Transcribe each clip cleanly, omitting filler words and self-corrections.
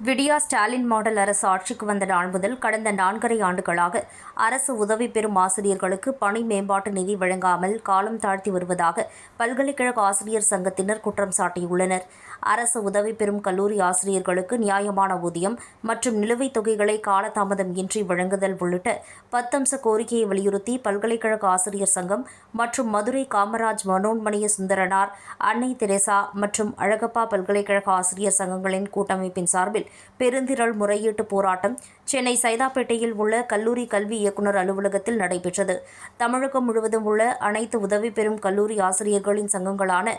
விடியா ஸ்டாலின் மாடல் அரசு ஆட்சிக்கு வந்த நாள் முதல் கடந்த 4.5 ஆண்டுகளாக அரசு உதவி பெறும் ஆசிரியர்களுக்கு பணி மேம்பாட்டு நிதி வழங்காமல் காலம் தாழ்த்தி வருவதாக பல்கலைக்கழக ஆசிரியர் சங்கத்தினர் குற்றம் சாட்டியுள்ளனர். அரசு உதவி பெறும் கல்லூரி ஆசிரியர்களுக்கு நியாயமான ஊதியம் மற்றும் நிலுவைத் தொகைகளை காலதாமதம் இன்றி வழங்குதல் உள்ளிட்ட 10 அம்ச கோரிக்கையை வலியுறுத்தி பல்கலைக்கழக ஆசிரியர் சங்கம் மற்றும் மதுரை காமராஜ் மனோன்மணிய சுந்தரனார், அன்னை தெரேசா மற்றும் அழகப்பா பல்கலைக்கழக ஆசிரியர் சங்கங்களின் கூட்டமைப்பின் சார்பில் பெருந்திரள் முறையீட்டு போராட்டம் சென்னை சைதாப்பேட்டையில் உள்ள கல்லூரி கல்வி இயக்குநர் அலுவலகத்தில் நடைபெற்றது. தமிழகம் முழுவதும் உள்ள அனைத்து உதவி பெறும் கல்லூரி ஆசிரியர்களின் சங்கங்களான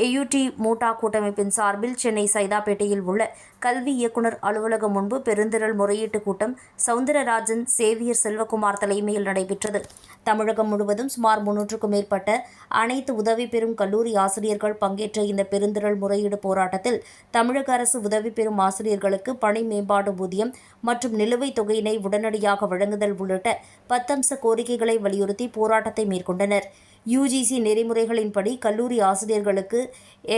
AUT மூட்டா கூட்டமைப்பின் சார்பில் சென்னை சைதாப்பேட்டையில் உள்ள கல்வி இயக்குநர் அலுவலகம் முன்பு பெருந்திரள் முறையீட்டு கூட்டம் சவுந்தரராஜன், சேவியர் செல்வகுமார் தலைமையில் நடைபெற்றது. தமிழகம் முழுவதும் சுமார் 300க்கும் மேற்பட்ட அனைத்து உதவி பெறும் கல்லூரி ஆசிரியர்கள் பங்கேற்ற இந்த பெருந்திரள் முறையீடு போராட்டத்தில் தமிழக அரசு உதவி பெறும் ஆசிரியர்களுக்கு பணி மேம்பாடு ஊதியம் மற்றும் நிலுவைத் தொகையினை உடனடியாக வழங்குதல் உள்ளிட்ட 10 அம்ச கோரிக்கைகளை வலியுறுத்தி போராட்டத்தை மேற்கொண்டனர். UGC நெறிமுறைகளின்படி கல்லூரி ஆசிரியர்களுக்கு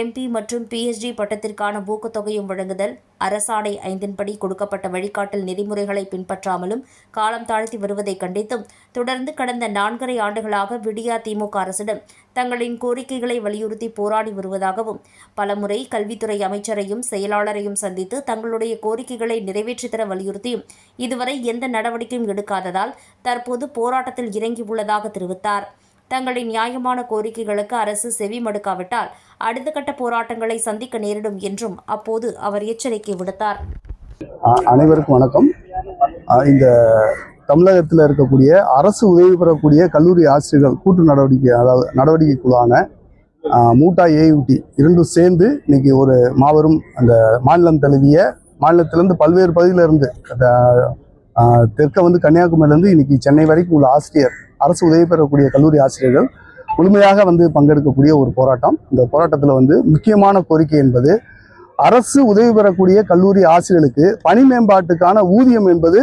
MP மற்றும் PhD பட்டத்திற்கான ஊக்கத்தொகையும் வழங்குதல், அரசாணை 5 கொடுக்கப்பட்ட வழிகாட்டல் நெறிமுறைகளை பின்பற்றாமலும் காலம் தாழ்த்தி வருவதை கண்டித்தும் தொடர்ந்து கடந்த 4.5 ஆண்டுகளாக விடியா திமுக அரசிடம் தங்களின் கோரிக்கைகளை வலியுறுத்தி போராடி வருவதாகவும், பலமுறை கல்வித்துறை அமைச்சரையும் செயலாளரையும் சந்தித்து தங்களுடைய கோரிக்கைகளை நிறைவேற்றித்தர வலியுறுத்தியும் இதுவரை எந்த நடவடிக்கையும் எடுக்காததால் தற்போது போராட்டத்தில் இறங்கியுள்ளதாக தெரிவித்தார். தங்களின் நியாயமான கோரிக்கைகளுக்கு அரசு செவி மடுக்காவிட்டால் அடுத்த கட்ட போராட்டங்களை சந்திக்க நேரிடும் என்றும் அப்போது அவர் எச்சரிக்கை விடுத்தார். அனைவருக்கும் வணக்கம். இந்த தமிழகத்தில் இருக்கக்கூடிய அரசு உதவி பெறக்கூடிய கல்லூரி ஆசிரியர்கள் கூட்டு நடவடிக்கை, அதாவது நடவடிக்கை குழுவான மூட்டா AUT இரண்டும் சேர்ந்து இன்னைக்கு ஒரு மாபெரும் அந்த மாநிலம் தழுவிய மாநிலத்திலிருந்து பல்வேறு பகுதியிலிருந்து தெற்க கன்னியாகுமரியிலிருந்து இன்னைக்கு சென்னை வரைக்கும் உள்ள அரசு உதவி பெறக்கூடிய கல்லூரி ஆசிரியர்கள் முழுமையாக பங்கெடுக்கக்கூடிய ஒரு போராட்டம். இந்த போராட்டத்தில் முக்கியமான கோரிக்கை என்பது, அரசு உதவி பெறக்கூடிய கல்லூரி ஆசிரியர்களுக்கு பணி மேம்பாட்டுக்கான ஊதியம் என்பது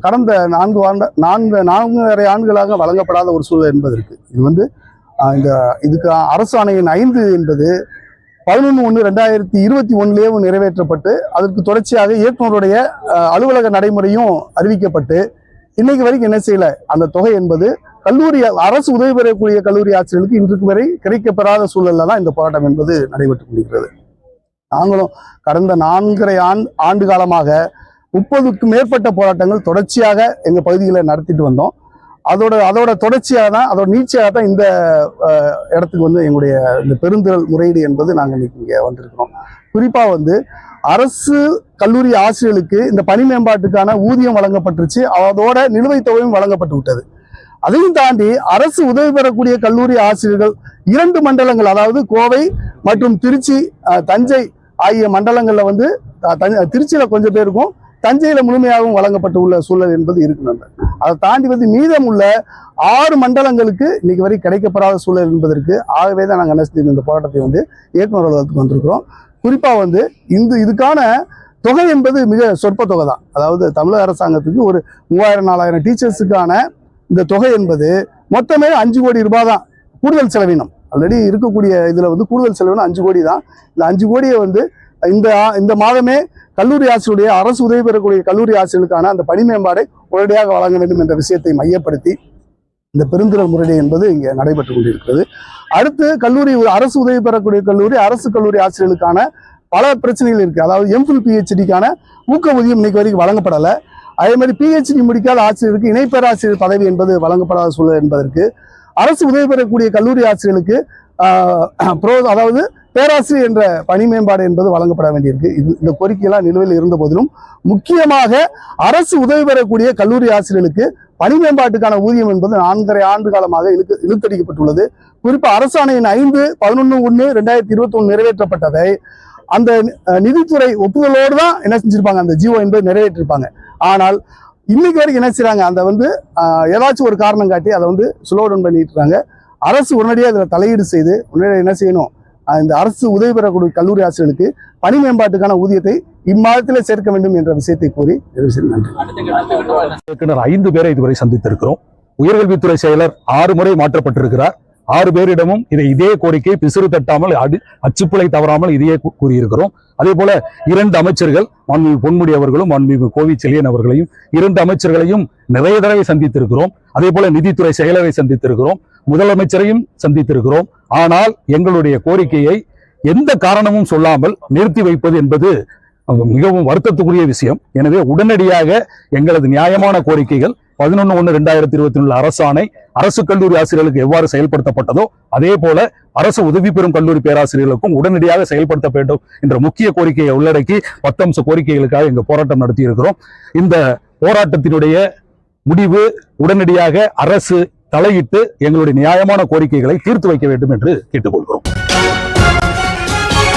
கடந்த 4.5 ஆண்டுகளாக வழங்கப்படாத ஒரு சூழல் என்பது இருக்கு. இது இதுக்கு அரசாணையின் 5 என்பது 11/1/2021 நிறைவேற்றப்பட்டு அதற்கு தொடர்ச்சியாக இயக்குநருடைய அலுவலக நடைமுறையும் அறிவிக்கப்பட்டு இன்னைக்கு வரைக்கும் என்ன செய்யல. அந்த தொகை என்பது அரசு உதவி பெறக்கூடிய கல்லூரி ஆசிரியர்களுக்கு இன்றைக்கு வரை கிடைக்கப்பெறாத சூழல்ல தான் இந்த போராட்டம் என்பது நடைபெற்று கொண்டிருக்கிறது. நாங்களும் கடந்த 4.5 ஆண்டு காலமாக 30க்கும் மேற்பட்ட போராட்டங்கள் தொடர்ச்சியாக எங்க பகுதிகளை நடத்திட்டு வந்தோம். அதோட தொடர்ச்சியாக தான், அதோட நீட்சியாக தான் இந்த இடத்துக்கு எங்களுடைய இந்த பெருந்திரள் முறையீடு என்பது நாங்கள் இன்னைக்கு இங்கே வந்திருக்கிறோம். குறிப்பா அரசு கல்லூரி ஆசிரியர்களுக்கு இந்த பணி மேம்பாட்டுக்கான ஊதியம் வழங்கப்பட்டுருச்சு, அதோட நிலுவைத் தொகையும் வழங்கப்பட்டு விட்டது. அதையும் தாண்டி அரசு உதவி பெறக்கூடிய கல்லூரி ஆசிரியர்கள் 2 மண்டலங்கள், அதாவது கோவை மற்றும் திருச்சி, தஞ்சை ஆகிய மண்டலங்கள்ல திருச்சியில கொஞ்சம் பேருக்கும் தஞ்சையில முழுமையாகவும் வழங்கப்பட்டு உள்ள சூழல் என்பது இருக்கு. அதை தாண்டி மீதம் உள்ள 6 மண்டலங்களுக்கு இன்னைக்கு வரை கிடைக்கப்படாத சூழல் என்பதற்கு ஆகவே தான் நாங்கள் என்ன செஞ்சோம், இந்த போராட்டத்தை இயக்குநர் அலுவலகத்துக்கு வந்திருக்கிறோம். குறிப்பா இதுக்கான தொகை என்பது மிக சொற்ப தொகை தான். அதாவது தமிழக அரசாங்கத்துக்கு ஒரு 3000-4000 டீச்சர்ஸுக்கான இந்த தொகை என்பது மொத்தமே 5 கோடி ரூபாய் தான் கூடுதல் செலவினம். ஆல்ரெடி இருக்கக்கூடிய இதுல கூடுதல் செலவினம் 5 கோடி தான். இந்த 5 கோடியை இந்த மாதமே கல்லூரி ஆசிரியருடைய அரசு உதவி பெறக்கூடிய கல்லூரி ஆசிரியர்களுக்கான அந்த பணி மேம்பாடை உடனடியாக வழங்க வேண்டும் என்ற விஷயத்தை மையப்படுத்தி இந்த பெருந்திரள் முறையீடு என்பது இங்கே நடைபெற்று கொண்டிருக்கிறது. அடுத்து அரசு உதவி பெறக்கூடிய அரசு கல்லூரி ஆசிரியர்களுக்கான பல பிரச்சனைகள் இருக்கு. அதாவது MPhil PhDக்கான ஊக்க ஊதியம் இன்னைக்கு வரைக்கும் வழங்கப்படலை. அதே மாதிரி PhD முடிக்காத ஆசிரியருக்கு இணை பேராசிரியர் பதவி என்பது வழங்கப்படாத சூழல் என்பதற்கு அரசு உதவி பெறக்கூடிய கல்லூரி ஆசிரியர்களுக்கு அதாவது பேராசிரியர் என்ற பணி மேம்பாடு என்பது வழங்கப்பட வேண்டியிருக்கு. இந்த கோரிக்கையெல்லாம் நிலுவையில் இருந்த போதிலும் முக்கியமாக அரசு உதவி பெறக்கூடிய கல்லூரி ஆசிரியர்களுக்கு பணி மேம்பாட்டுக்கான ஊதியம் என்பது 4.5 ஆண்டு காலமாக இழுத்தடிக்கப்பட்டுள்ளது. குறிப்பா அரசாணையின் 5/11/2021 நிறைவேற்றப்பட்டதை அந்த நிதித்துறை ஒப்புதலோடு தான் என்ன செஞ்சிருப்பாங்க, அந்த ஜிஓ என்பது நிறைவேற்றிருப்பாங்க. ஆனால் இன்னைக்கு வரைக்கும் என்ன செய்யறாங்க, அந்த ஏதாச்சும் ஒரு காரணம் காட்டி அதை ஸ்லோ டவுன் பண்ணிட்டு இருக்காங்க. அரசு உடனடியாக இதில் தலையீடு செய்து உடனடியாக என்ன செய்யணும், இந்த அரசு உதவி பெறக்கூடிய கல்லூரி ஆசிரியர்களுக்கு பணி மேம்பாட்டுக்கான ஊதியத்தை இம்மாதத்திலே சேர்க்க வேண்டும் என்ற விஷயத்தை கூறி நன்றி. 5 பேரை இதுவரை சந்தித்திருக்கிறோம். உயர்கல்வித்துறை செயலர் 6 முறை மாற்றப்பட்டிருக்கிறார். 6 பேரிடமும் இதே கோரிக்கை பிசுறு தட்டாமல் அச்சுப்புலை தவறாமல் இதையே கூறியிருக்கிறோம். அதே போல 2 அமைச்சர்கள் மாண்புமிகு பொன்முடி அவர்களும் மாண்புமிகு கோவி செழியன் அவர்களையும் 2 அமைச்சர்களையும் நிறைய தடவை சந்தித்திருக்கிறோம். அதே போல நிதித்துறை செயலரை சந்தித்திருக்கிறோம், முதலமைச்சரையும் சந்தித்திருக்கிறோம். ஆனால் எங்களுடைய கோரிக்கையை எந்த காரணமும் சொல்லாமல் நிறுத்தி வைப்பது என்பது மிகவும் வருத்தத்துக்குரிய விஷயம். எனவே உடனடியாக எங்களது நியாயமான கோரிக்கைகள் 11/1/2024 அரசாணை அரசு கல்லூரி ஆசிரியர்களுக்கு எவ்வாறு செயல்படுத்தப்பட்டதோ அதே போல அரசு உதவி பெறும் கல்லூரி பேராசிரியர்களுக்கும் உடனடியாக செயல்படுத்த வேண்டும் என்ற முக்கிய கோரிக்கையை உள்ளடக்கி 10 அம்ச கோரிக்கைகளுக்காக எங்க போராட்டம் நடத்தி இருக்கிறோம். இந்த போராட்டத்தினுடைய முடிவு உடனடியாக அரசு தலையிட்டு எங்களுடைய நியாயமான கோரிக்கைகளை தீர்த்து வைக்க வேண்டும் என்று கேட்டுக்கொள்கிறோம்.